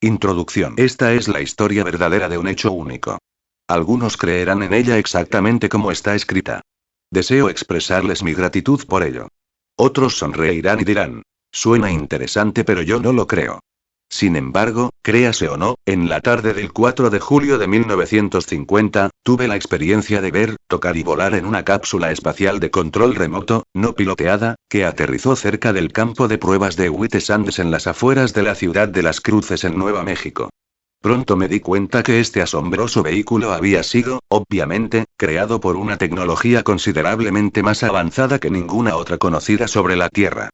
Introducción. Esta es la historia verdadera de un hecho único. Algunos creerán en ella exactamente como está escrita. Deseo expresarles mi gratitud por ello. Otros sonreirán y dirán, suena interesante, pero yo no lo creo. Sin embargo, créase o no, en la tarde del 4 de julio de 1950, tuve la experiencia de ver, tocar y volar en una cápsula espacial de control remoto, no piloteada, que aterrizó cerca del campo de pruebas de White Sands en las afueras de la ciudad de Las Cruces en Nueva México. Pronto me di cuenta que este asombroso vehículo había sido, obviamente, creado por una tecnología considerablemente más avanzada que ninguna otra conocida sobre la Tierra.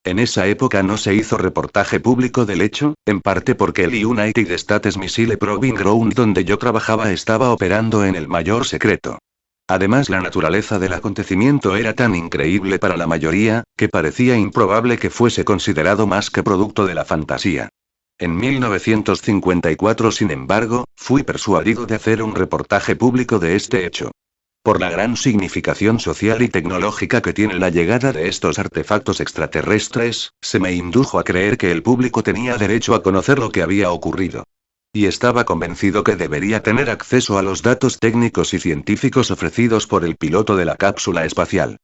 En esa época no se hizo reportaje público del hecho, en parte porque el United States Missile Proving Ground donde yo trabajaba estaba operando en el mayor secreto. Además, la naturaleza del acontecimiento era tan increíble para la mayoría, que parecía improbable que fuese considerado más que producto de la fantasía. En 1954, sin embargo, fui persuadido de hacer un reportaje público de este hecho. Por la gran significación social y tecnológica que tiene la llegada de estos artefactos extraterrestres, se me indujo a creer que el público tenía derecho a conocer lo que había ocurrido. Y estaba convencido que debería tener acceso a los datos técnicos y científicos ofrecidos por el piloto de la cápsula espacial.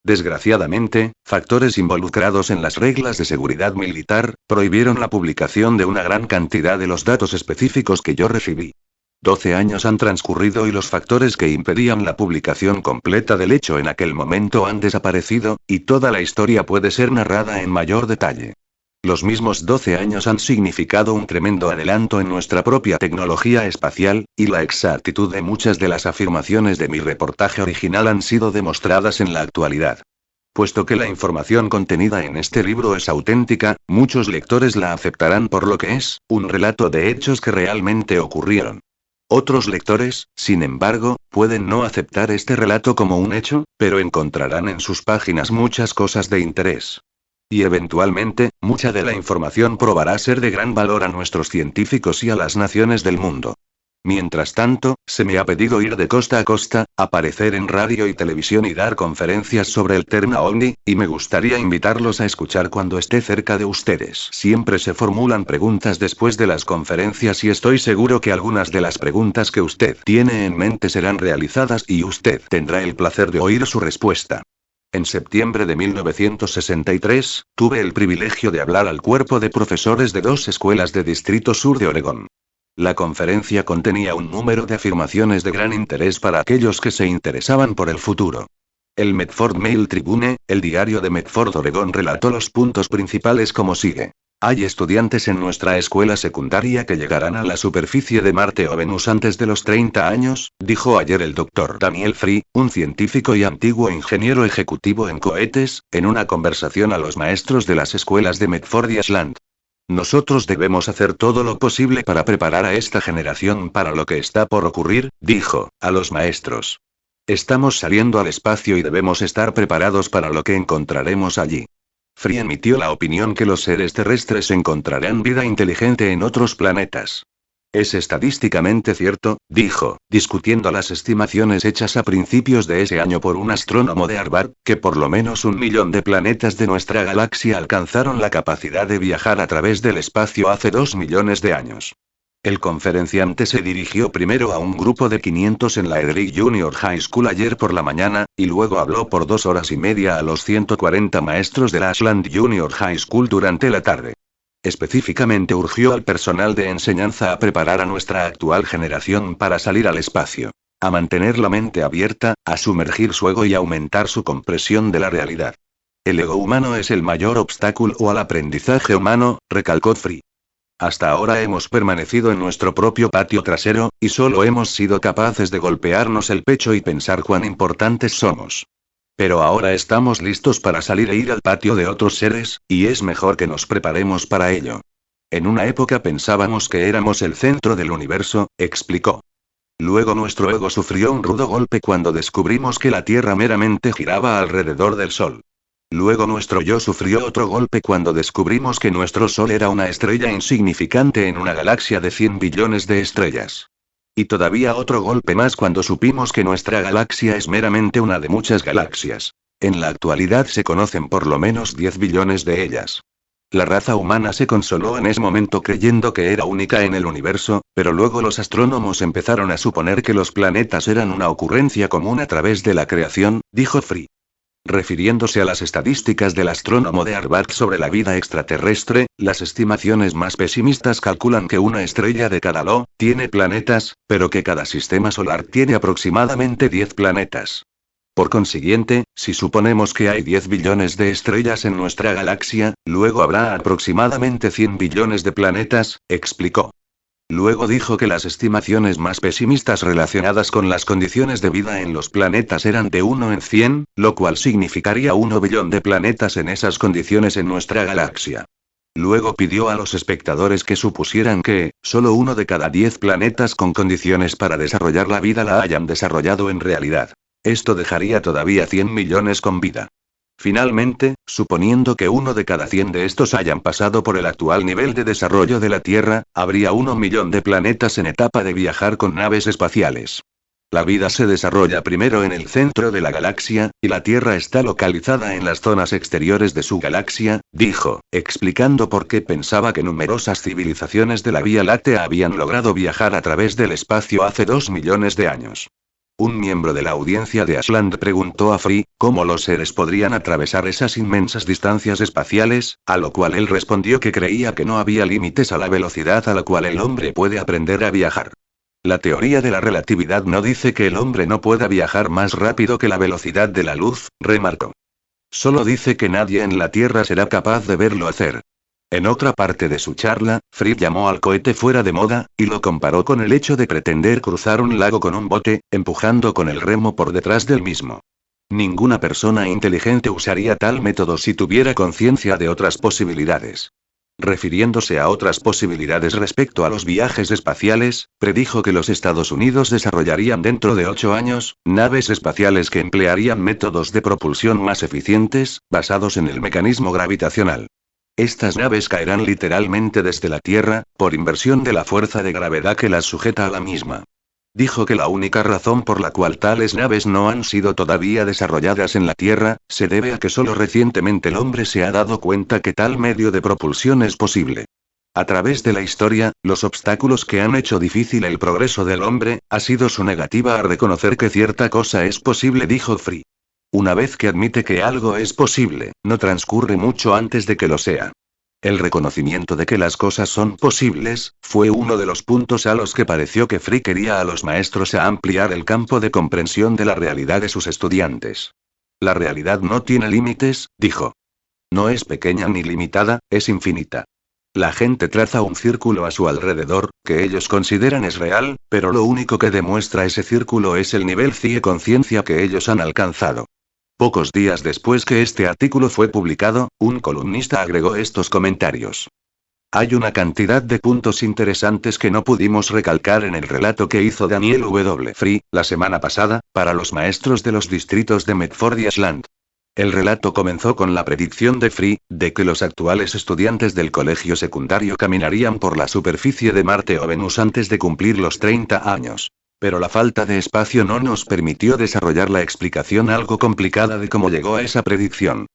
Desgraciadamente, factores involucrados en las reglas de seguridad militar, prohibieron la publicación de una gran cantidad de los datos específicos que yo recibí. 12 años han transcurrido y los factores que impedían la publicación completa del hecho en aquel momento han desaparecido, y toda la historia puede ser narrada en mayor detalle. Los mismos 12 años han significado un tremendo adelanto en nuestra propia tecnología espacial, y la exactitud de muchas de las afirmaciones de mi reportaje original han sido demostradas en la actualidad. Puesto que la información contenida en este libro es auténtica, muchos lectores la aceptarán por lo que es, un relato de hechos que realmente ocurrieron. Otros lectores, sin embargo, pueden no aceptar este relato como un hecho, pero encontrarán en sus páginas muchas cosas de interés. Y eventualmente, mucha de la información probará ser de gran valor a nuestros científicos y a las naciones del mundo. Mientras tanto, se me ha pedido ir de costa a costa, aparecer en radio y televisión y dar conferencias sobre el tema OVNI, y me gustaría invitarlos a escuchar cuando esté cerca de ustedes. Siempre se formulan preguntas después de las conferencias y estoy seguro que algunas de las preguntas que usted tiene en mente serán realizadas y usted tendrá el placer de oír su respuesta. En septiembre de 1963, tuve el privilegio de hablar al cuerpo de profesores de 2 escuelas de Distrito Sur de Oregón. La conferencia contenía un número de afirmaciones de gran interés para aquellos que se interesaban por el futuro. El Medford Mail Tribune, el diario de Medford, Oregón, relató los puntos principales como sigue. Hay estudiantes en nuestra escuela secundaria que llegarán a la superficie de Marte o Venus antes de los 30 años, dijo ayer el Dr. Daniel Free, un científico y antiguo ingeniero ejecutivo en cohetes, en una conversación a los maestros de las escuelas de Medford y Ashland. Nosotros debemos hacer todo lo posible para preparar a esta generación para lo que está por ocurrir, dijo, a los maestros. Estamos saliendo al espacio y debemos estar preparados para lo que encontraremos allí. Free emitió la opinión que los seres terrestres encontrarán vida inteligente en otros planetas. Es estadísticamente cierto, dijo, discutiendo las estimaciones hechas a principios de ese año por un astrónomo de Harvard, que por lo menos 1 millón de planetas de nuestra galaxia alcanzaron la capacidad de viajar a través del espacio hace 2 millones de años. El conferenciante se dirigió primero a un grupo de 500 en la Edric Junior High School ayer por la mañana, y luego habló por 2 horas y media a los 140 maestros de la Ashland Junior High School durante la tarde. Específicamente urgió al personal de enseñanza a preparar a nuestra actual generación para salir al espacio, a mantener la mente abierta, a sumergir su ego y aumentar su comprensión de la realidad. El ego humano es el mayor obstáculo al aprendizaje humano, recalcó Free. Hasta ahora hemos permanecido en nuestro propio patio trasero, y solo hemos sido capaces de golpearnos el pecho y pensar cuán importantes somos. Pero ahora estamos listos para salir e ir al patio de otros seres, y es mejor que nos preparemos para ello. En una época pensábamos que éramos el centro del universo, explicó. Luego nuestro ego sufrió un rudo golpe cuando descubrimos que la Tierra meramente giraba alrededor del Sol. Luego nuestro yo sufrió otro golpe cuando descubrimos que nuestro Sol era una estrella insignificante en una galaxia de 100 billones de estrellas. Y todavía otro golpe más cuando supimos que nuestra galaxia es meramente una de muchas galaxias. En la actualidad se conocen por lo menos 10 billones de ellas. La raza humana se consoló en ese momento creyendo que era única en el universo, pero luego los astrónomos empezaron a suponer que los planetas eran una ocurrencia común a través de la creación, dijo Free. Refiriéndose a las estadísticas del astrónomo de Harvard sobre la vida extraterrestre, las estimaciones más pesimistas calculan que una estrella de cada LO tiene planetas, pero que cada sistema solar tiene aproximadamente 10 planetas. Por consiguiente, si suponemos que hay 10 billones de estrellas en nuestra galaxia, luego habrá aproximadamente 100 billones de planetas, explicó. Luego dijo que las estimaciones más pesimistas relacionadas con las condiciones de vida en los planetas eran de 1 en 100, lo cual significaría 1 billón de planetas en esas condiciones en nuestra galaxia. Luego pidió a los espectadores que supusieran que, solo uno de cada 10 planetas con condiciones para desarrollar la vida la hayan desarrollado en realidad. Esto dejaría todavía 100 millones con vida. Finalmente, suponiendo que uno de cada 100 de estos hayan pasado por el actual nivel de desarrollo de la Tierra, habría 1 millón de planetas en etapa de viajar con naves espaciales. La vida se desarrolla primero en el centro de la galaxia, y la Tierra está localizada en las zonas exteriores de su galaxia, dijo, explicando por qué pensaba que numerosas civilizaciones de la Vía Láctea habían logrado viajar a través del espacio hace 2 millones de años. Un miembro de la audiencia de Ashland preguntó a Free cómo los seres podrían atravesar esas inmensas distancias espaciales, a lo cual él respondió que creía que no había límites a la velocidad a la cual el hombre puede aprender a viajar. La teoría de la relatividad no dice que el hombre no pueda viajar más rápido que la velocidad de la luz, remarcó. Solo dice que nadie en la Tierra será capaz de verlo hacer. En otra parte de su charla, Free llamó al cohete fuera de moda, y lo comparó con el hecho de pretender cruzar un lago con un bote, empujando con el remo por detrás del mismo. Ninguna persona inteligente usaría tal método si tuviera conciencia de otras posibilidades. Refiriéndose a otras posibilidades respecto a los viajes espaciales, predijo que los Estados Unidos desarrollarían dentro de 8 años, naves espaciales que emplearían métodos de propulsión más eficientes, basados en el mecanismo gravitacional. Estas naves caerán literalmente desde la Tierra, por inversión de la fuerza de gravedad que las sujeta a la misma. Dijo que la única razón por la cual tales naves no han sido todavía desarrolladas en la Tierra, se debe a que solo recientemente el hombre se ha dado cuenta que tal medio de propulsión es posible. A través de la historia, los obstáculos que han hecho difícil el progreso del hombre, ha sido su negativa a reconocer que cierta cosa es posible, dijo Free. Una vez que admite que algo es posible, no transcurre mucho antes de que lo sea. El reconocimiento de que las cosas son posibles, fue uno de los puntos a los que pareció que Free quería a los maestros a ampliar el campo de comprensión de la realidad de sus estudiantes. La realidad no tiene límites, dijo. No es pequeña ni limitada, es infinita. La gente traza un círculo a su alrededor, que ellos consideran es real, pero lo único que demuestra ese círculo es el nivel de conciencia que ellos han alcanzado. Pocos días después que este artículo fue publicado, un columnista agregó estos comentarios. Hay una cantidad de puntos interesantes que no pudimos recalcar en el relato que hizo Daniel W. Free, la semana pasada, para los maestros de los distritos de Medford y Ashland. El relato comenzó con la predicción de Free, de que los actuales estudiantes del colegio secundario caminarían por la superficie de Marte o Venus antes de cumplir los 30 años. Pero la falta de espacio no nos permitió desarrollar la explicación algo complicada de cómo llegó a esa predicción.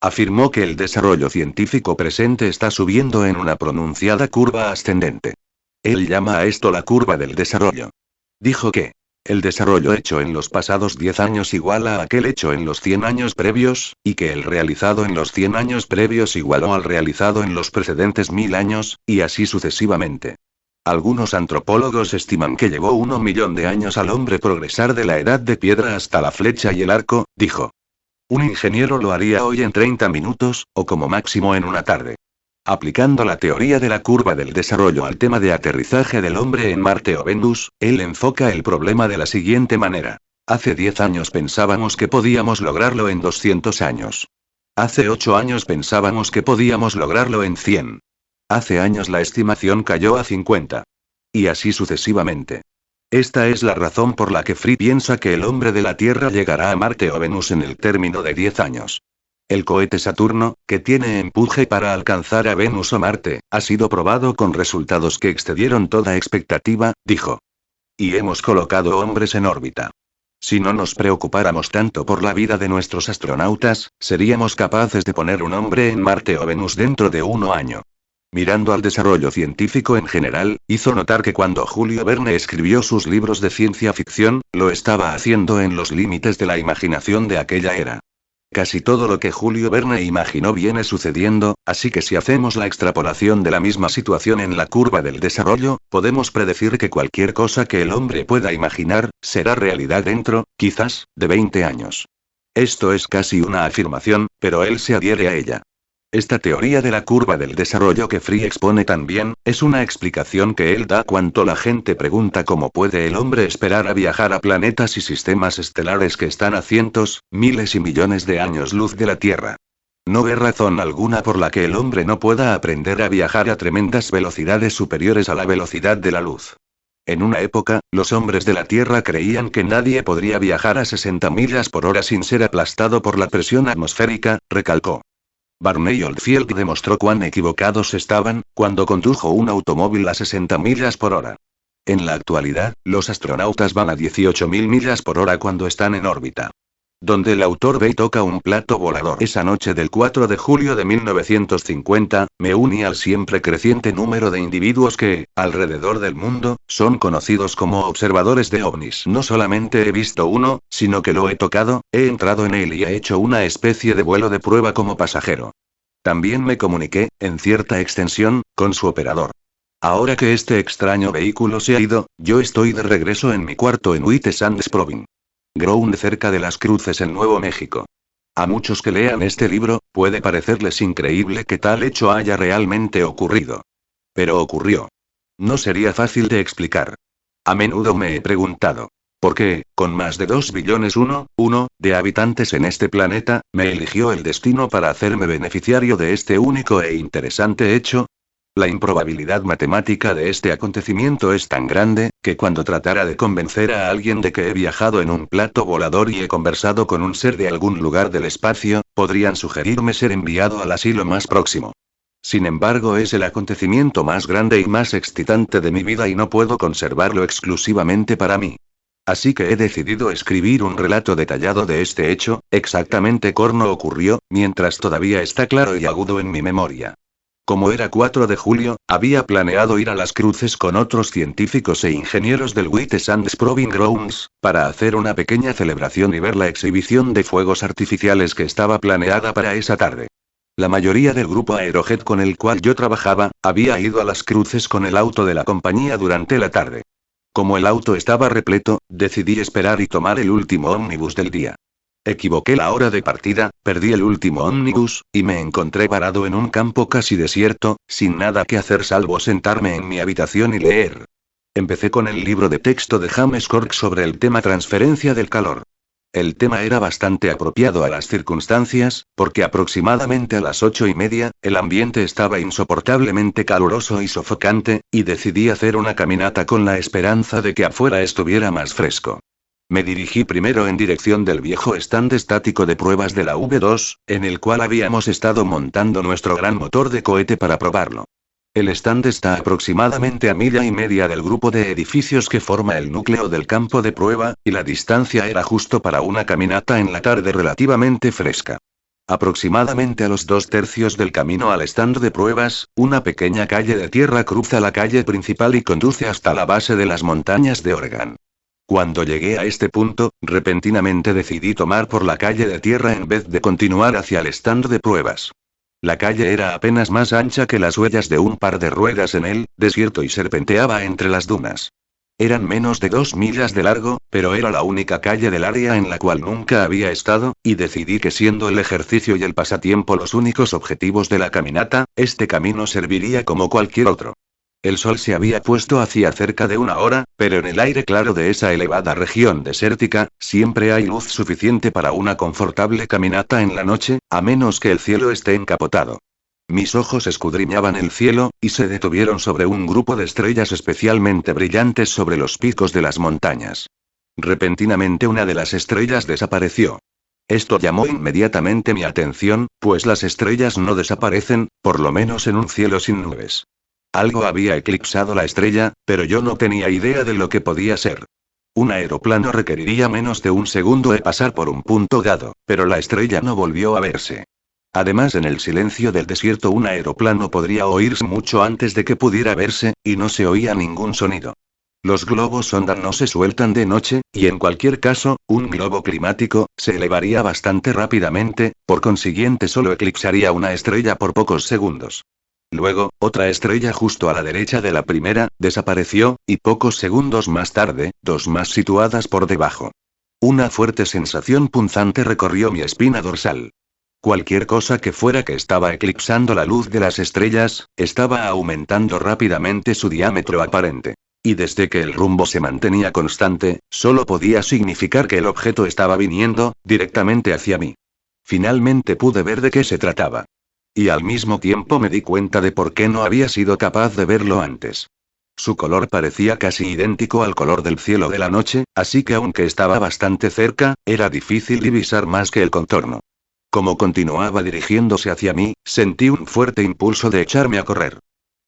Afirmó que el desarrollo científico presente está subiendo en una pronunciada curva ascendente. Él llama a esto la curva del desarrollo. Dijo que el desarrollo hecho en los pasados 10 años iguala a aquel hecho en los 100 años previos, y que el realizado en los 100 años previos igualó al realizado en los precedentes 1000 años, y así sucesivamente. Algunos antropólogos estiman que llevó 1 millón de años al hombre progresar de la edad de piedra hasta la flecha y el arco, dijo. Un ingeniero lo haría hoy en 30 minutos, o como máximo en una tarde. Aplicando la teoría de la curva del desarrollo al tema de aterrizaje del hombre en Marte o Venus, él enfoca el problema de la siguiente manera. Hace 10 años pensábamos que podíamos lograrlo en 200 años. Hace 8 años pensábamos que podíamos lograrlo en 100. Hace años la estimación cayó a 50. Y así sucesivamente. Esta es la razón por la que Free piensa que el hombre de la Tierra llegará a Marte o Venus en el término de 10 años. El cohete Saturno, que tiene empuje para alcanzar a Venus o Marte, ha sido probado con resultados que excedieron toda expectativa, dijo. Y hemos colocado hombres en órbita. Si no nos preocupáramos tanto por la vida de nuestros astronautas, seríamos capaces de poner un hombre en Marte o Venus dentro de 1 año. Mirando al desarrollo científico en general, hizo notar que cuando Julio Verne escribió sus libros de ciencia ficción, lo estaba haciendo en los límites de la imaginación de aquella era. Casi todo lo que Julio Verne imaginó viene sucediendo, así que si hacemos la extrapolación de la misma situación en la curva del desarrollo, podemos predecir que cualquier cosa que el hombre pueda imaginar, será realidad dentro, quizás, de 20 años. Esto es casi una afirmación, pero él se adhiere a ella. Esta teoría de la curva del desarrollo que Free expone también, es una explicación que él da cuando la gente pregunta cómo puede el hombre esperar a viajar a planetas y sistemas estelares que están a cientos, miles y millones de años luz de la Tierra. No ve razón alguna por la que el hombre no pueda aprender a viajar a tremendas velocidades superiores a la velocidad de la luz. En una época, los hombres de la Tierra creían que nadie podría viajar a 60 millas por hora sin ser aplastado por la presión atmosférica, recalcó. Barney Oldfield demostró cuán equivocados estaban, cuando condujo un automóvil a 60 millas por hora. En la actualidad, los astronautas van a 18.000 millas por hora cuando están en órbita. Donde el autor ve y toca un plato volador. Esa noche del 4 de julio de 1950, me uní al siempre creciente número de individuos que, alrededor del mundo, son conocidos como observadores de ovnis. No solamente he visto uno, sino que lo he tocado, he entrado en él y he hecho una especie de vuelo de prueba como pasajero. También me comuniqué, en cierta extensión, con su operador. Ahora que este extraño vehículo se ha ido, yo estoy de regreso en mi cuarto en White Sands Province. Ground cerca de Las Cruces en Nuevo México. A muchos que lean este libro, puede parecerles increíble que tal hecho haya realmente ocurrido. Pero ocurrió. No sería fácil de explicar. A menudo me he preguntado, ¿por qué, con más de 2 billones de habitantes en este planeta, me eligió el destino para hacerme beneficiario de este único e interesante hecho? La improbabilidad matemática de este acontecimiento es tan grande, que cuando tratara de convencer a alguien de que he viajado en un plato volador y he conversado con un ser de algún lugar del espacio, podrían sugerirme ser enviado al asilo más próximo. Sin embargo, es el acontecimiento más grande y más excitante de mi vida y no puedo conservarlo exclusivamente para mí. Así que he decidido escribir un relato detallado de este hecho, exactamente cómo ocurrió, mientras todavía está claro y agudo en mi memoria. Como era 4 de julio, había planeado ir a Las Cruces con otros científicos e ingenieros del White Sands Proving Grounds, para hacer una pequeña celebración y ver la exhibición de fuegos artificiales que estaba planeada para esa tarde. La mayoría del grupo Aerojet con el cual yo trabajaba, había ido a Las Cruces con el auto de la compañía durante la tarde. Como el auto estaba repleto, decidí esperar y tomar el último ómnibus del día. Equivoqué la hora de partida, perdí el último ómnibus, y me encontré parado en un campo casi desierto, sin nada que hacer salvo sentarme en mi habitación y leer. Empecé con el libro de texto de James Cork sobre el tema transferencia del calor. El tema era bastante apropiado a las circunstancias, porque aproximadamente a las 8:30, el ambiente estaba insoportablemente caluroso y sofocante, y decidí hacer una caminata con la esperanza de que afuera estuviera más fresco. Me dirigí primero en dirección del viejo stand estático de pruebas de la V2, en el cual habíamos estado montando nuestro gran motor de cohete para probarlo. El stand está aproximadamente a 1,5 millas del grupo de edificios que forma el núcleo del campo de prueba, y la distancia era justo para una caminata en la tarde relativamente fresca. Aproximadamente a los 2/3 del camino al stand de pruebas, una pequeña calle de tierra cruza la calle principal y conduce hasta la base de las montañas de Oregon. Cuando llegué a este punto, repentinamente decidí tomar por la calle de tierra en vez de continuar hacia el stand de pruebas. La calle era apenas más ancha que las huellas de un par de ruedas en el desierto y serpenteaba entre las dunas. Eran menos de 2 millas de largo, pero era la única calle del área en la cual nunca había estado, y decidí que siendo el ejercicio y el pasatiempo los únicos objetivos de la caminata, este camino serviría como cualquier otro. El sol se había puesto hacía cerca de 1 hora, pero en el aire claro de esa elevada región desértica, siempre hay luz suficiente para una confortable caminata en la noche, a menos que el cielo esté encapotado. Mis ojos escudriñaban el cielo, y se detuvieron sobre un grupo de estrellas especialmente brillantes sobre los picos de las montañas. Repentinamente una de las estrellas desapareció. Esto llamó inmediatamente mi atención, pues las estrellas no desaparecen, por lo menos en un cielo sin nubes. Algo había eclipsado la estrella, pero yo no tenía idea de lo que podía ser. Un aeroplano requeriría menos de un segundo de pasar por un punto dado, pero la estrella no volvió a verse. Además, en el silencio del desierto un aeroplano podría oírse mucho antes de que pudiera verse, y no se oía ningún sonido. Los globos sonda no se sueltan de noche, y en cualquier caso, un globo climático se elevaría bastante rápidamente, por consiguiente solo eclipsaría una estrella por pocos segundos. Luego, otra estrella justo a la derecha de la primera, desapareció, y pocos segundos más tarde, dos más situadas por debajo. Una fuerte sensación punzante recorrió mi espina dorsal. Cualquier cosa que fuera que estaba eclipsando la luz de las estrellas, estaba aumentando rápidamente su diámetro aparente. Y desde que el rumbo se mantenía constante, solo podía significar que el objeto estaba viniendo, directamente hacia mí. Finalmente pude ver de qué se trataba. Y al mismo tiempo me di cuenta de por qué no había sido capaz de verlo antes. Su color parecía casi idéntico al color del cielo de la noche, así que aunque estaba bastante cerca, era difícil divisar más que el contorno. Como continuaba dirigiéndose hacia mí, sentí un fuerte impulso de echarme a correr.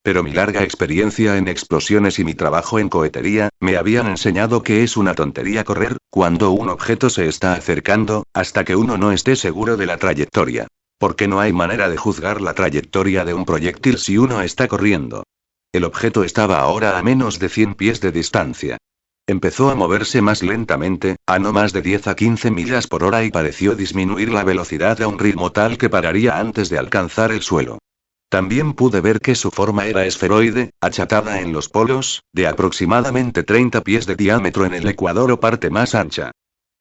Pero mi larga experiencia en explosiones y mi trabajo en cohetería, me habían enseñado que es una tontería correr, cuando un objeto se está acercando, hasta que uno no esté seguro de la trayectoria. Porque no hay manera de juzgar la trayectoria de un proyectil si uno está corriendo. El objeto estaba ahora a menos de 100 pies de distancia. Empezó a moverse más lentamente, a no más de 10 a 15 millas por hora y pareció disminuir la velocidad a un ritmo tal que pararía antes de alcanzar el suelo. También pude ver que su forma era esferoide, achatada en los polos, de aproximadamente 30 pies de diámetro en el ecuador o parte más ancha.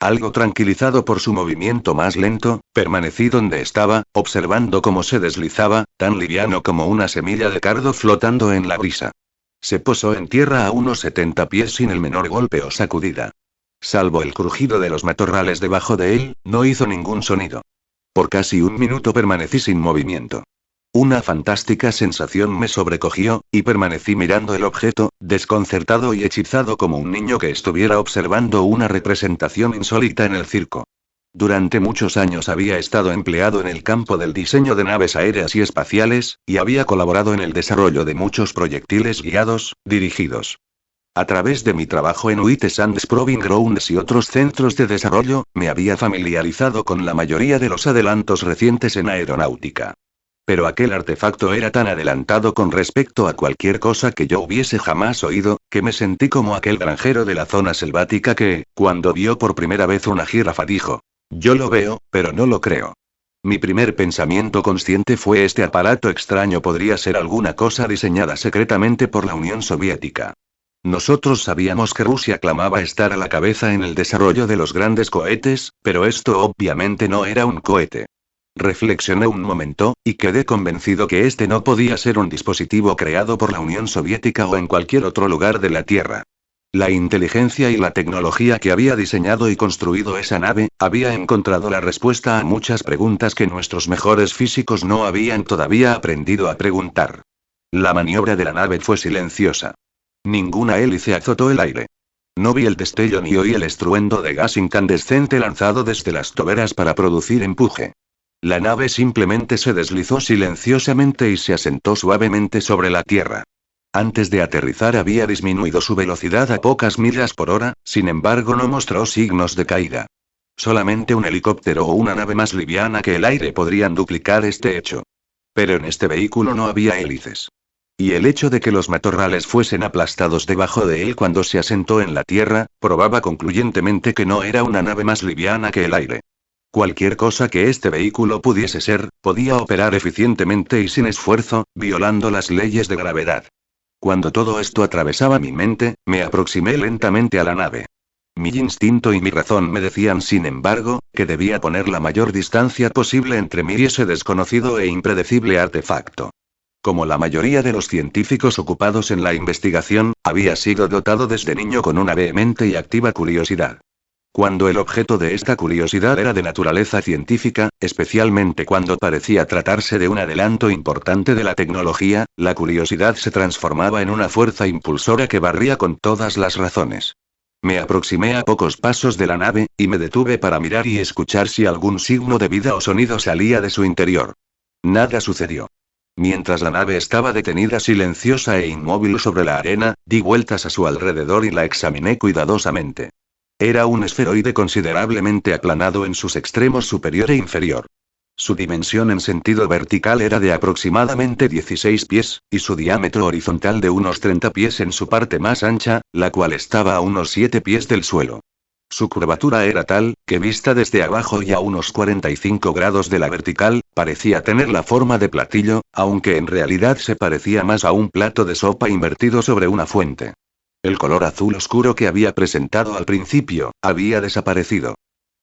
Algo tranquilizado por su movimiento más lento, permanecí donde estaba, observando cómo se deslizaba, tan liviano como una semilla de cardo flotando en la brisa. Se posó en tierra a unos 70 pies sin el menor golpe o sacudida. Salvo el crujido de los matorrales debajo de él, no hizo ningún sonido. Por casi un minuto permanecí sin movimiento. Una fantástica sensación me sobrecogió, y permanecí mirando el objeto, desconcertado y hechizado como un niño que estuviera observando una representación insólita en el circo. Durante muchos años había estado empleado en el campo del diseño de naves aéreas y espaciales, y había colaborado en el desarrollo de muchos proyectiles guiados, dirigidos. A través de mi trabajo en UIT Sands Proving Grounds y otros centros de desarrollo, me había familiarizado con la mayoría de los adelantos recientes en aeronáutica. Pero aquel artefacto era tan adelantado con respecto a cualquier cosa que yo hubiese jamás oído, que me sentí como aquel granjero de la zona selvática que, cuando vio por primera vez una jirafa dijo: "Yo lo veo, pero no lo creo". Mi primer pensamiento consciente fue: este aparato extraño podría ser alguna cosa diseñada secretamente por la Unión Soviética. Nosotros sabíamos que Rusia clamaba estar a la cabeza en el desarrollo de los grandes cohetes, pero esto obviamente no era un cohete. Reflexioné un momento, y quedé convencido que este no podía ser un dispositivo creado por la Unión Soviética o en cualquier otro lugar de la Tierra. La inteligencia y la tecnología que había diseñado y construido esa nave, había encontrado la respuesta a muchas preguntas que nuestros mejores físicos no habían todavía aprendido a preguntar. La maniobra de la nave fue silenciosa. Ninguna hélice azotó el aire. No vi el destello ni oí el estruendo de gas incandescente lanzado desde las toberas para producir empuje. La nave simplemente se deslizó silenciosamente y se asentó suavemente sobre la tierra. Antes de aterrizar había disminuido su velocidad a pocas millas por hora, sin embargo no mostró signos de caída. Solamente un helicóptero o una nave más liviana que el aire podrían duplicar este hecho. Pero en este vehículo no había hélices. Y el hecho de que los matorrales fuesen aplastados debajo de él cuando se asentó en la tierra, probaba concluyentemente que no era una nave más liviana que el aire. Cualquier cosa que este vehículo pudiese ser, podía operar eficientemente y sin esfuerzo, violando las leyes de gravedad. Cuando todo esto atravesaba mi mente, me aproximé lentamente a la nave. Mi instinto y mi razón me decían, sin embargo, que debía poner la mayor distancia posible entre mí y ese desconocido e impredecible artefacto. Como la mayoría de los científicos ocupados en la investigación, había sido dotado desde niño con una vehemente y activa curiosidad. Cuando el objeto de esta curiosidad era de naturaleza científica, especialmente cuando parecía tratarse de un adelanto importante de la tecnología, la curiosidad se transformaba en una fuerza impulsora que barría con todas las razones. Me aproximé a pocos pasos de la nave, y me detuve para mirar y escuchar si algún signo de vida o sonido salía de su interior. Nada sucedió. Mientras la nave estaba detenida silenciosa e inmóvil sobre la arena, di vueltas a su alrededor y la examiné cuidadosamente. Era un esferoide considerablemente aplanado en sus extremos superior e inferior. Su dimensión en sentido vertical era de aproximadamente 16 pies, y su diámetro horizontal de unos 30 pies en su parte más ancha, la cual estaba a unos 7 pies del suelo. Su curvatura era tal, que vista desde abajo y a unos 45 grados de la vertical, parecía tener la forma de platillo, aunque en realidad se parecía más a un plato de sopa invertido sobre una fuente. El color azul oscuro que había presentado al principio, había desaparecido.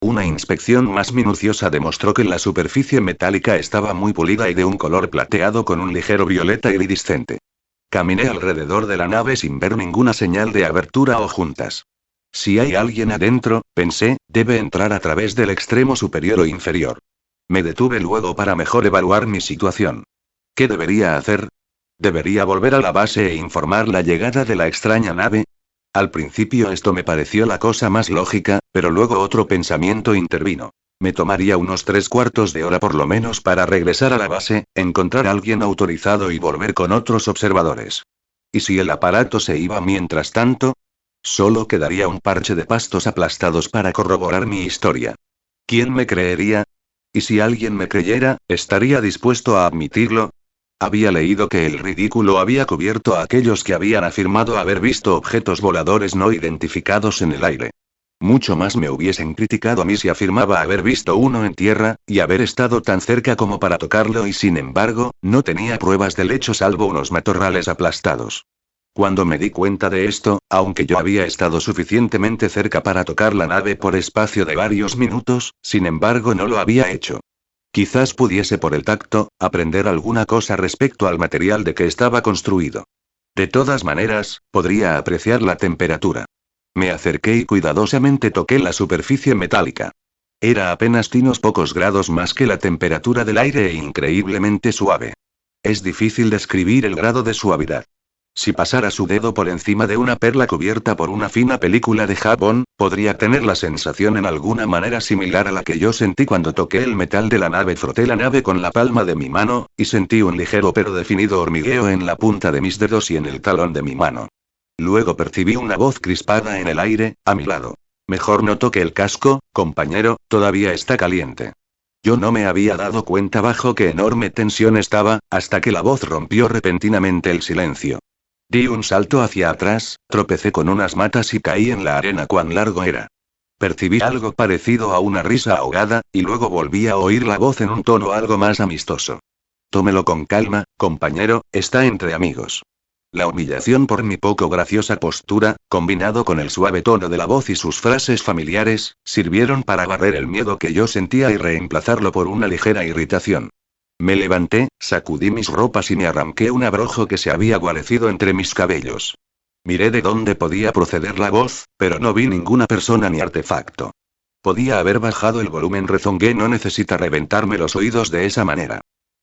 Una inspección más minuciosa demostró que la superficie metálica estaba muy pulida y de un color plateado con un ligero violeta iridiscente. Caminé alrededor de la nave sin ver ninguna señal de abertura o juntas. Si hay alguien adentro, pensé, debe entrar a través del extremo superior o inferior. Me detuve luego para mejor evaluar mi situación. ¿Qué debería hacer? ¿Debería volver a la base e informar la llegada de la extraña nave? Al principio esto me pareció la cosa más lógica, pero luego otro pensamiento intervino. Me tomaría unos 3/4 de hora por lo menos para regresar a la base, encontrar a alguien autorizado y volver con otros observadores. ¿Y si el aparato se iba mientras tanto? Solo quedaría un parche de pastos aplastados para corroborar mi historia. ¿Quién me creería? ¿Y si alguien me creyera, estaría dispuesto a admitirlo? Había leído que el ridículo había cubierto a aquellos que habían afirmado haber visto objetos voladores no identificados en el aire. Mucho más me hubiesen criticado a mí si afirmaba haber visto uno en tierra, y haber estado tan cerca como para tocarlo y sin embargo, no tenía pruebas del hecho salvo unos matorrales aplastados. Cuando me di cuenta de esto, aunque yo había estado suficientemente cerca para tocar la nave por espacio de varios minutos, sin embargo no lo había hecho. Quizás pudiese por el tacto, aprender alguna cosa respecto al material de que estaba construido. De todas maneras, podría apreciar la temperatura. Me acerqué y cuidadosamente toqué la superficie metálica. Era apenas unos pocos grados más que la temperatura del aire e increíblemente suave. Es difícil describir el grado de suavidad. Si pasara su dedo por encima de una perla cubierta por una fina película de jabón, podría tener la sensación en alguna manera similar a la que yo sentí cuando toqué el metal de la nave. Froté la nave con la palma de mi mano, y sentí un ligero pero definido hormigueo en la punta de mis dedos y en el talón de mi mano. Luego percibí una voz crispada en el aire, a mi lado. Mejor no toque el casco, compañero, todavía está caliente. Yo no me había dado cuenta bajo qué enorme tensión estaba, hasta que la voz rompió repentinamente el silencio. Di un salto hacia atrás, tropecé con unas matas y caí en la arena. ¿Cuán largo era? Percibí algo parecido a una risa ahogada, y luego volví a oír la voz en un tono algo más amistoso. Tómelo con calma, compañero, está entre amigos. La humillación por mi poco graciosa postura, combinado con el suave tono de la voz y sus frases familiares, sirvieron para barrer el miedo que yo sentía y reemplazarlo por una ligera irritación. Me levanté, sacudí mis ropas y me arranqué un abrojo que se había guarecido entre mis cabellos. Miré de dónde podía proceder la voz, pero no vi ninguna persona ni artefacto. Podía haber bajado el volumen, rezongué. No necesita reventarme los oídos de esa manera.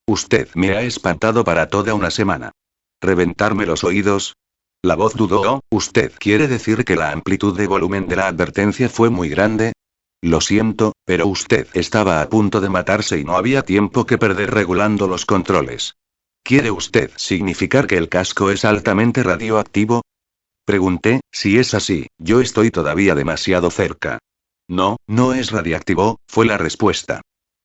Usted me ha espantado para toda una semana. ¿Reventarme los oídos? La voz dudó. ¿Usted quiere decir que la amplitud de volumen de la advertencia fue muy grande? Lo siento, pero usted estaba a punto de matarse y no había tiempo que perder regulando los controles. ¿Quiere usted significar que el casco es altamente radioactivo? Pregunté. Si es así, yo estoy todavía demasiado cerca. No, no es radiactivo, fue la respuesta.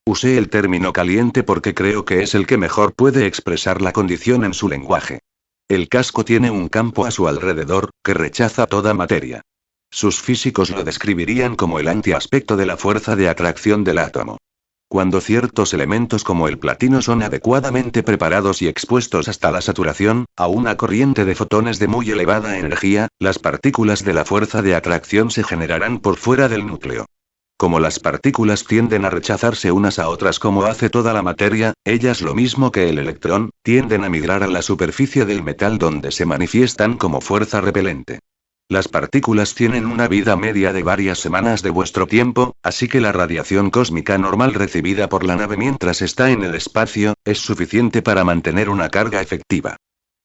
Usé el término caliente porque creo que es el que mejor puede expresar la condición en su lenguaje. El casco tiene un campo a su alrededor, que rechaza toda materia. Sus físicos lo describirían como el antiaspecto de la fuerza de atracción del átomo. Cuando ciertos elementos como el platino son adecuadamente preparados y expuestos hasta la saturación, a una corriente de fotones de muy elevada energía, las partículas de la fuerza de atracción se generarán por fuera del núcleo. Como las partículas tienden a rechazarse unas a otras como hace toda la materia, ellas, lo mismo que el electrón, tienden a migrar a la superficie del metal donde se manifiestan como fuerza repelente. Las partículas tienen una vida media de varias semanas de vuestro tiempo, así que la radiación cósmica normal recibida por la nave mientras está en el espacio, es suficiente para mantener una carga efectiva.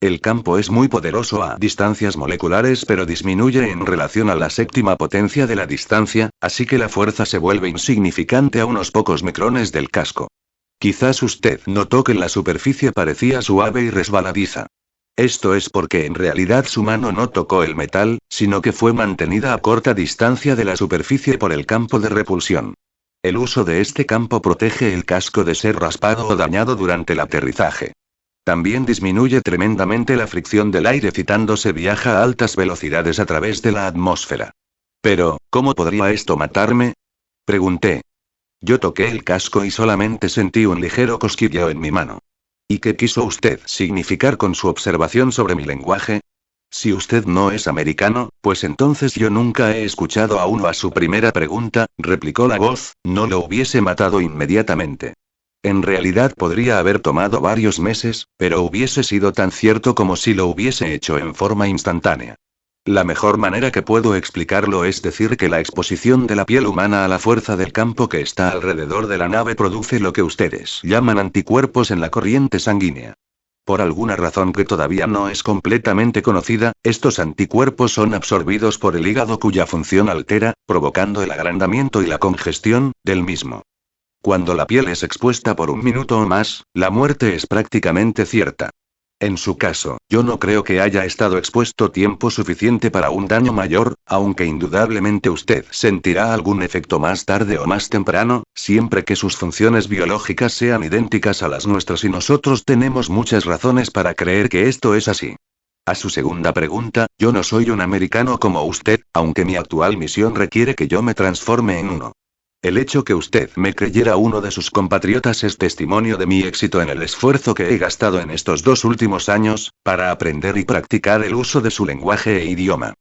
El campo es muy poderoso a distancias moleculares, pero disminuye en relación a la séptima potencia de la distancia, así que la fuerza se vuelve insignificante a unos pocos micrones del casco. Quizás usted notó que la superficie parecía suave y resbaladiza. Esto es porque en realidad su mano no tocó el metal, sino que fue mantenida a corta distancia de la superficie por el campo de repulsión. El uso de este campo protege el casco de ser raspado o dañado durante el aterrizaje. También disminuye tremendamente la fricción del aire citándose viaja a altas velocidades a través de la atmósfera. Pero, ¿cómo podría esto matarme? Pregunté. Yo toqué el casco y solamente sentí un ligero cosquilleo en mi mano. ¿Y qué quiso usted significar con su observación sobre mi lenguaje? Si usted no es americano, pues entonces yo nunca he escuchado a uno a su primera pregunta, replicó la voz, no lo hubiese matado inmediatamente. En realidad podría haber tomado varios meses, pero hubiese sido tan cierto como si lo hubiese hecho en forma instantánea. La mejor manera que puedo explicarlo es decir que la exposición de la piel humana a la fuerza del campo que está alrededor de la nave produce lo que ustedes llaman anticuerpos en la corriente sanguínea. Por alguna razón que todavía no es completamente conocida, estos anticuerpos son absorbidos por el hígado cuya función altera, provocando el agrandamiento y la congestión del mismo. Cuando la piel es expuesta por un minuto o más, la muerte es prácticamente cierta. En su caso, yo no creo que haya estado expuesto tiempo suficiente para un daño mayor, aunque indudablemente usted sentirá algún efecto más tarde o más temprano, siempre que sus funciones biológicas sean idénticas a las nuestras y nosotros tenemos muchas razones para creer que esto es así. A su segunda pregunta, yo no soy un americano como usted, aunque mi actual misión requiere que yo me transforme en uno. El hecho que usted me creyera uno de sus compatriotas es testimonio de mi éxito en el esfuerzo que he gastado en estos 2 últimos años, para aprender y practicar el uso de su lenguaje e idioma.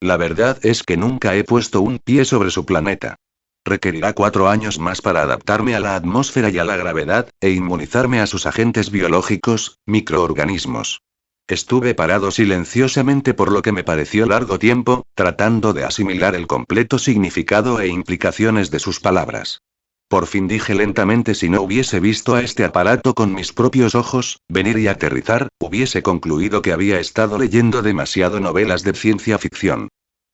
La verdad es que nunca he puesto un pie sobre su planeta. Requerirá 4 años más para adaptarme a la atmósfera y a la gravedad, e inmunizarme a sus agentes biológicos, microorganismos. Estuve parado silenciosamente por lo que me pareció largo tiempo, tratando de asimilar el completo significado e implicaciones de sus palabras. Por fin dije lentamente: si no hubiese visto a este aparato con mis propios ojos, venir y aterrizar, hubiese concluido que había estado leyendo demasiado novelas de ciencia ficción.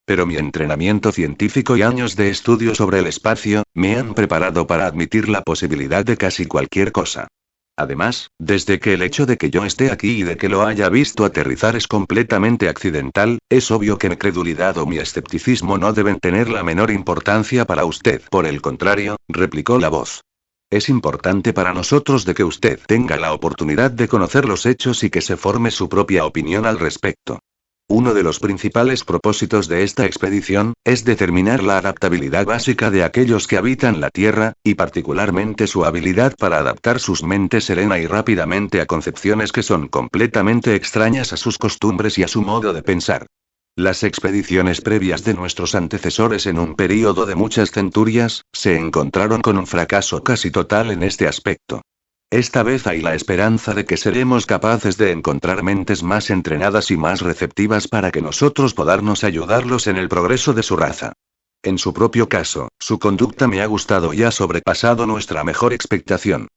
Pero mi entrenamiento científico y años de estudio sobre el espacio, me han preparado para admitir la posibilidad de casi cualquier cosa. Además, desde que el hecho de que yo esté aquí y de que lo haya visto aterrizar es completamente accidental, es obvio que mi credulidad o mi escepticismo no deben tener la menor importancia para usted. Por el contrario, replicó la voz. Es importante para nosotros de que usted tenga la oportunidad de conocer los hechos y que se forme su propia opinión al respecto. Uno de los principales propósitos de esta expedición, es determinar la adaptabilidad básica de aquellos que habitan la Tierra, y particularmente su habilidad para adaptar sus mentes serena y rápidamente a concepciones que son completamente extrañas a sus costumbres y a su modo de pensar. Las expediciones previas de nuestros antecesores en un período de muchas centurias, se encontraron con un fracaso casi total en este aspecto. Esta vez hay la esperanza de que seremos capaces de encontrar mentes más entrenadas y más receptivas para que nosotros podamos ayudarlos en el progreso de su raza. En su propio caso, su conducta me ha gustado y ha sobrepasado nuestra mejor expectación.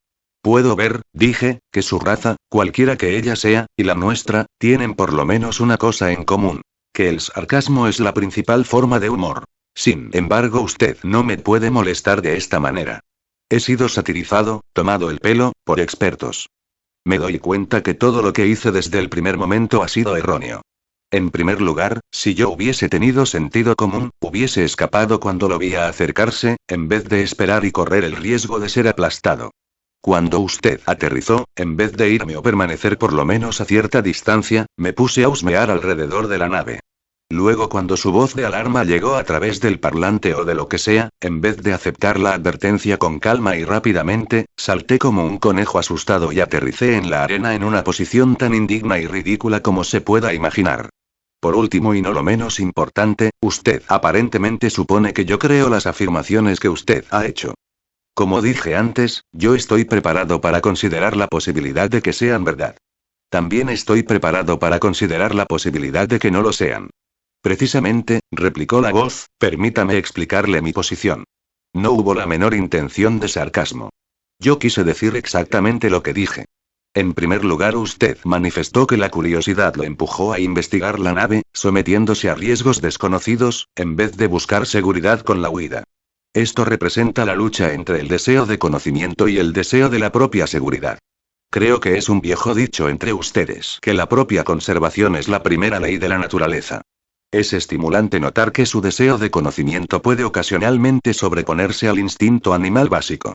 Puedo ver, dije, que su raza, cualquiera que ella sea, y la nuestra, tienen por lo menos una cosa en común: que el sarcasmo es la principal forma de humor. Sin embargo, usted no me puede molestar de esta manera. He sido satirizado, tomado el pelo, por expertos. Me doy cuenta que todo lo que hice desde el primer momento ha sido erróneo. En primer lugar, si yo hubiese tenido sentido común, hubiese escapado cuando lo vi acercarse, en vez de esperar y correr el riesgo de ser aplastado. Cuando usted aterrizó, en vez de irme o permanecer por lo menos a cierta distancia, me puse a husmear alrededor de la nave. Luego, cuando su voz de alarma llegó a través del parlante o de lo que sea, en vez de aceptar la advertencia con calma y rápidamente, salté como un conejo asustado y aterricé en la arena en una posición tan indigna y ridícula como se pueda imaginar. Por último y no lo menos importante, usted aparentemente supone que yo creo las afirmaciones que usted ha hecho. Como dije antes, yo estoy preparado para considerar la posibilidad de que sean verdad. También estoy preparado para considerar la posibilidad de que no lo sean. Precisamente, replicó la voz, permítame explicarle mi posición. No hubo la menor intención de sarcasmo. Yo quise decir exactamente lo que dije. En primer lugar, usted manifestó que la curiosidad lo empujó a investigar la nave, sometiéndose a riesgos desconocidos, en vez de buscar seguridad con la huida. Esto representa la lucha entre el deseo de conocimiento y el deseo de la propia seguridad. Creo que es un viejo dicho entre ustedes que la propia conservación es la primera ley de la naturaleza. Es estimulante notar que su deseo de conocimiento puede ocasionalmente sobreponerse al instinto animal básico.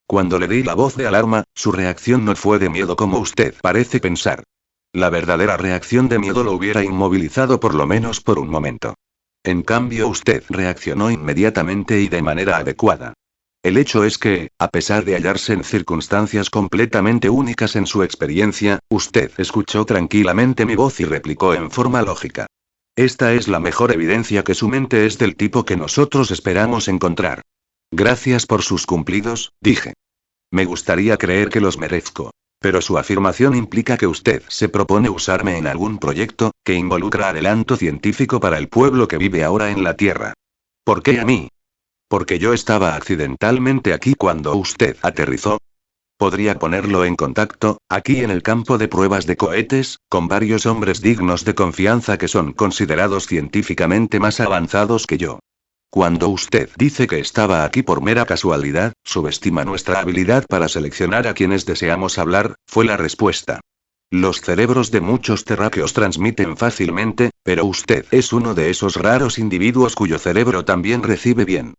Cuando le di la voz de alarma, su reacción no fue de miedo como usted parece pensar. La verdadera reacción de miedo lo hubiera inmovilizado por lo menos por un momento. En cambio usted reaccionó inmediatamente y de manera adecuada. El hecho es que, a pesar de hallarse en circunstancias completamente únicas en su experiencia, usted escuchó tranquilamente mi voz y replicó en forma lógica. Esta es la mejor evidencia que su mente es del tipo que nosotros esperamos encontrar. Gracias por sus cumplidos, dije. Me gustaría creer que los merezco. Pero su afirmación implica que usted se propone usarme en algún proyecto, que involucra adelanto científico para el pueblo que vive ahora en la Tierra. ¿Por qué a mí? Porque yo estaba accidentalmente aquí cuando usted aterrizó. Podría ponerlo en contacto, aquí en el campo de pruebas de cohetes, con varios hombres dignos de confianza que son considerados científicamente más avanzados que yo. Cuando usted dice que estaba aquí por mera casualidad, subestima nuestra habilidad para seleccionar a quienes deseamos hablar, fue la respuesta. Los cerebros de muchos terráqueos transmiten fácilmente, pero usted es uno de esos raros individuos cuyo cerebro también recibe bien.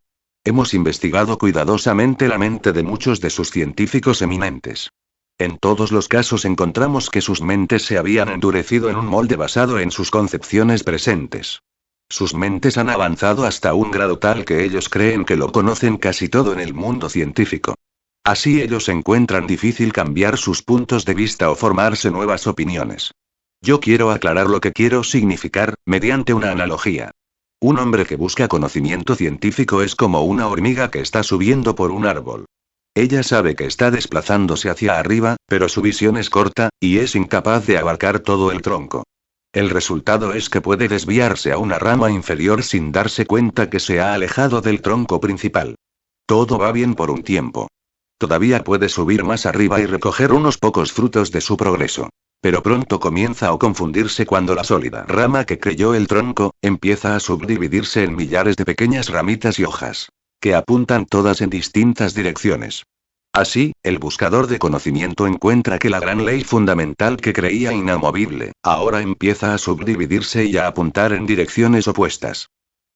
Hemos investigado cuidadosamente la mente de muchos de sus científicos eminentes. En todos los casos encontramos que sus mentes se habían endurecido en un molde basado en sus concepciones presentes. Sus mentes han avanzado hasta un grado tal que ellos creen que lo conocen casi todo en el mundo científico. Así ellos encuentran difícil cambiar sus puntos de vista o formarse nuevas opiniones. Yo quiero aclarar lo que quiero significar, mediante una analogía. Un hombre que busca conocimiento científico es como una hormiga que está subiendo por un árbol. Ella sabe que está desplazándose hacia arriba, pero su visión es corta, y es incapaz de abarcar todo el tronco. El resultado es que puede desviarse a una rama inferior sin darse cuenta que se ha alejado del tronco principal. Todo va bien por un tiempo. Todavía puede subir más arriba y recoger unos pocos frutos de su progreso. Pero pronto comienza a confundirse cuando la sólida rama que creyó el tronco, empieza a subdividirse en millares de pequeñas ramitas y hojas, que apuntan todas en distintas direcciones. Así, el buscador de conocimiento encuentra que la gran ley fundamental que creía inamovible, ahora empieza a subdividirse y a apuntar en direcciones opuestas.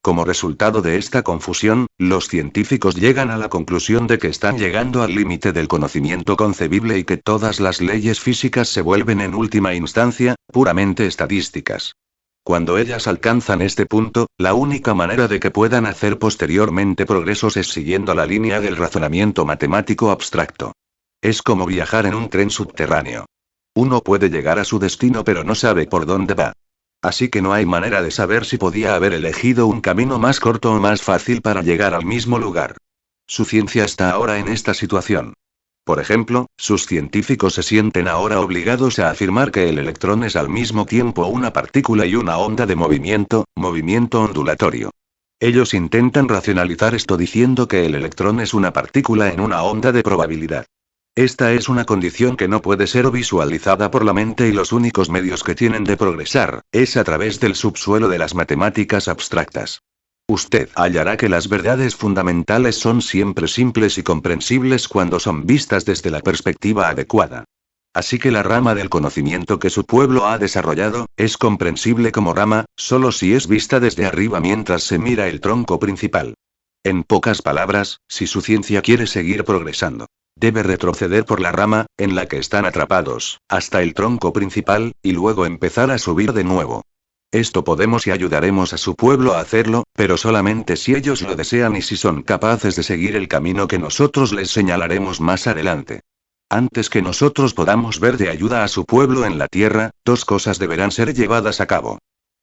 Como resultado de esta confusión, los científicos llegan a la conclusión de que están llegando al límite del conocimiento concebible y que todas las leyes físicas se vuelven en última instancia, puramente estadísticas. Cuando ellas alcanzan este punto, la única manera de que puedan hacer posteriormente progresos es siguiendo la línea del razonamiento matemático abstracto. Es como viajar en un tren subterráneo. Uno puede llegar a su destino pero no sabe por dónde va. Así que no hay manera de saber si podía haber elegido un camino más corto o más fácil para llegar al mismo lugar. Su ciencia está ahora en esta situación. Por ejemplo, sus científicos se sienten ahora obligados a afirmar que el electrón es al mismo tiempo una partícula y una onda de movimiento ondulatorio. Ellos intentan racionalizar esto diciendo que el electrón es una partícula en una onda de probabilidad. Esta es una condición que no puede ser visualizada por la mente y los únicos medios que tienen de progresar, es a través del subsuelo de las matemáticas abstractas. Usted hallará que las verdades fundamentales son siempre simples y comprensibles cuando son vistas desde la perspectiva adecuada. Así que la rama del conocimiento que su pueblo ha desarrollado, es comprensible como rama, solo si es vista desde arriba mientras se mira el tronco principal. En pocas palabras, si su ciencia quiere seguir progresando, debe retroceder por la rama, en la que están atrapados, hasta el tronco principal, y luego empezar a subir de nuevo. Esto podemos y ayudaremos a su pueblo a hacerlo, pero solamente si ellos lo desean y si son capaces de seguir el camino que nosotros les señalaremos más adelante. Antes que nosotros podamos ver de ayuda a su pueblo en la tierra, dos cosas deberán ser llevadas a cabo.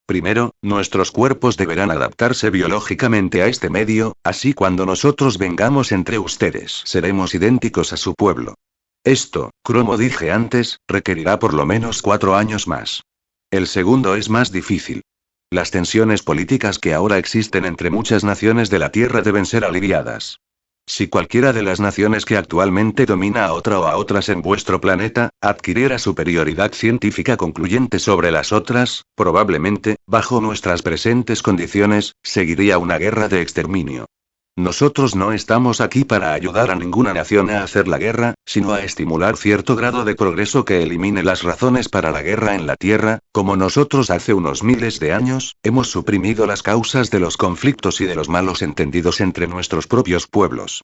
Primero, nuestros cuerpos deberán adaptarse biológicamente a este medio, así cuando nosotros vengamos entre ustedes seremos idénticos a su pueblo. Esto, como dije antes, requerirá por lo menos 4 años más. El segundo es más difícil. Las tensiones políticas que ahora existen entre muchas naciones de la Tierra deben ser aliviadas. Si cualquiera de las naciones que actualmente domina a otra o a otras en vuestro planeta, adquiriera superioridad científica concluyente sobre las otras, probablemente, bajo nuestras presentes condiciones, seguiría una guerra de exterminio. Nosotros no estamos aquí para ayudar a ninguna nación a hacer la guerra, sino a estimular cierto grado de progreso que elimine las razones para la guerra en la Tierra, como nosotros hace unos miles de años, hemos suprimido las causas de los conflictos y de los malos entendidos entre nuestros propios pueblos.